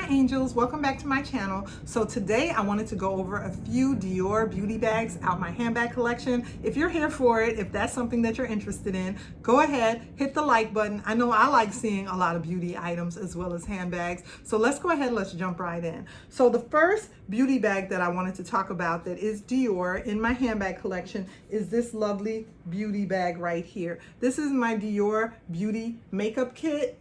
my angels, welcome back to my channel. So today I wanted to go over a few Dior beauty bags out my handbag collection. If you're here for it, if that's something that you're interested in, go ahead, hit the like button. I know I like seeing a lot of beauty items as well as handbags. So let's go ahead, let's jump right in. So the first beauty bag that I wanted to talk about that is Dior in my handbag collection is this lovely beauty bag right here. This is my Dior beauty makeup kit.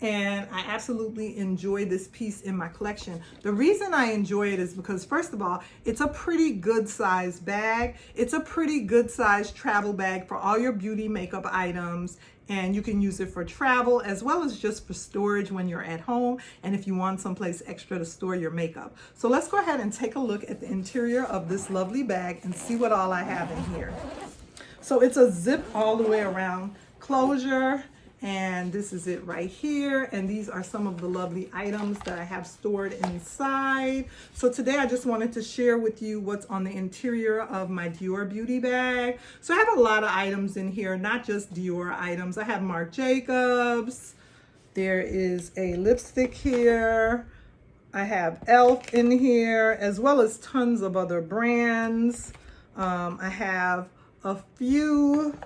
And I absolutely enjoy this piece in my collection. The reason I enjoy it is because, first of all, it's a pretty good size bag. It's a pretty good size travel bag for all your beauty makeup items. And you can use it for travel as well as just for storage when you're at home and if you want someplace extra to store your makeup. So let's go ahead and take a look at the interior of this lovely bag and see what all I have in here. So it's a zip all the way around closure. And this is it right here. And these are some of the lovely items that I have stored inside. So today I just wanted to share with you what's on the interior of my Dior beauty bag. So I have a lot of items in here, not just Dior items. I have Marc Jacobs. There is a lipstick here. I have e.l.f. in here, as well as tons of other brands. I have a few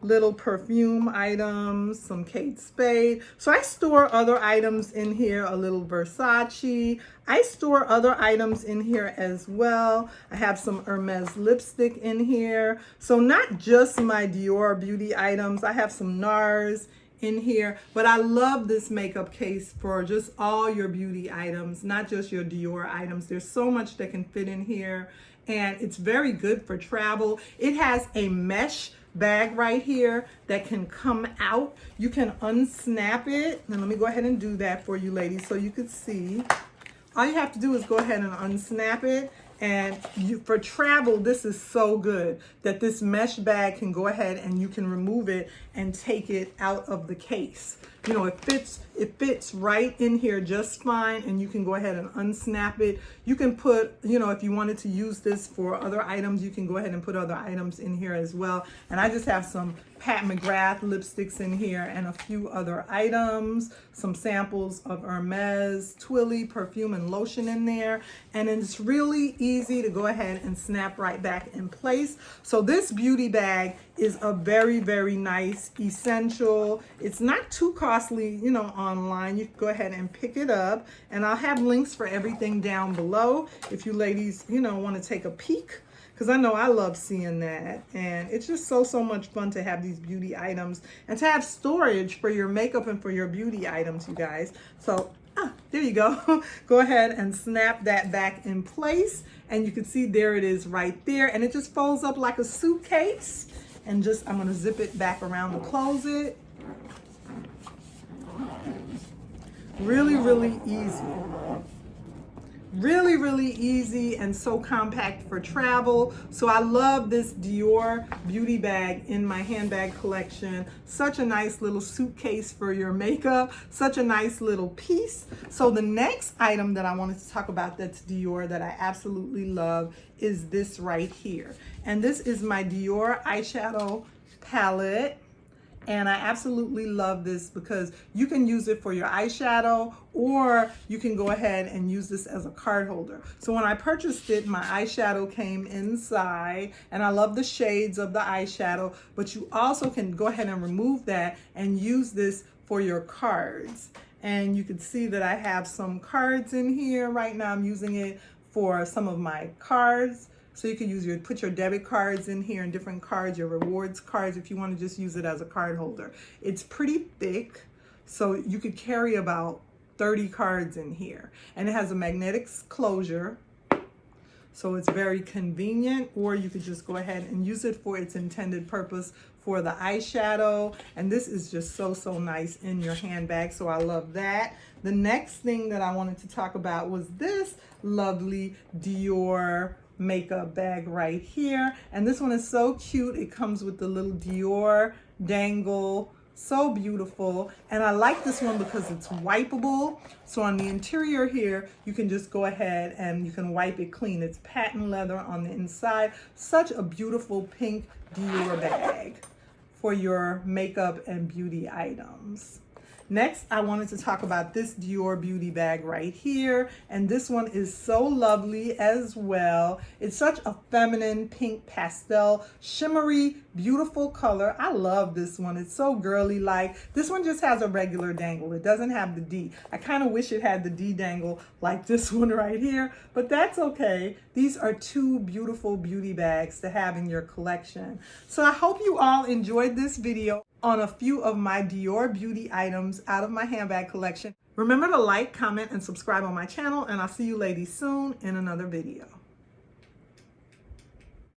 little perfume items, some Kate Spade. So I store other items in here, a little Versace. I store other items in here as well. I have some Hermes lipstick in here. So not just my Dior beauty items. I have some NARS in here, but I love this makeup case for just all your beauty items, not just your Dior items. There's so much that can fit in here, and it's very good for travel. It has a mesh bag right here that can come out. You can unsnap it, and let me go ahead and do that for you ladies so you could see. All you have to do is go ahead and unsnap it, and for travel, this is so good that this mesh bag can go ahead and you can remove it and take it out of the case. You know, it fits right in here just fine, and you can go ahead and unsnap it. You can put, you know, if you wanted to use this for other items, you can go ahead and put other items in here as well. And I just have some Pat McGrath lipsticks in here and a few other items, some samples of Hermes, Twilly perfume and lotion in there. And it's really easy to go ahead and snap right back in place. So this beauty bag is a very, very nice essential. It's not too costly, you know, online. You can go ahead and pick it up, and I'll have links for everything down below if you ladies, you know, want to take a peek, because I know I love seeing that. And it's just so much fun to have these beauty items and to have storage for your makeup and for your beauty items, you guys. So there you go. Go ahead and snap that back in place, and you can see there it is right there, and it just folds up like a suitcase. And just, I'm gonna zip it back around and close it. Really, really easy. Really, really easy and so compact for travel. So I love this Dior beauty bag in my handbag collection. Such a nice little suitcase for your makeup. Such a nice little piece. So the next item that I wanted to talk about that's Dior that I absolutely love is this right here. And this is my Dior eyeshadow palette. And I absolutely love this because you can use it for your eyeshadow, or you can go ahead and use this as a card holder. So when I purchased it, my eyeshadow came inside, and I love the shades of the eyeshadow, but you also can go ahead and remove that and use this for your cards. And you can see that I have some cards in here. Right now I'm using it for some of my cards. So you can put your debit cards in here and different cards, your rewards cards, if you want to just use it as a card holder. It's pretty thick, so you could carry about 30 cards in here. And it has a magnetic closure, so it's very convenient, or you could just go ahead and use it for its intended purpose for the eyeshadow. And this is just so nice in your handbag, so I love that. The next thing that I wanted to talk about was this lovely Dior makeup bag right here, and this one is so cute. It comes with the little Dior dangle, so beautiful. And I like this one because it's wipeable. So on the interior here, you can just go ahead and you can wipe it clean. It's patent leather on the inside. Such a beautiful pink Dior bag for your makeup and beauty items. Next, I wanted to talk about this Dior beauty bag right here. And this one is so lovely as well. It's such a feminine pink pastel, shimmery, beautiful color. I love this one. It's so girly like. This one just has a regular dangle. It doesn't have the D. I kind of wish it had the D dangle like this one right here, but that's okay. These are two beautiful beauty bags to have in your collection. So I hope you all enjoyed this video on a few of my Dior beauty items out of my handbag collection. Remember to like, comment, and subscribe on my channel, and I'll see you ladies soon in another video.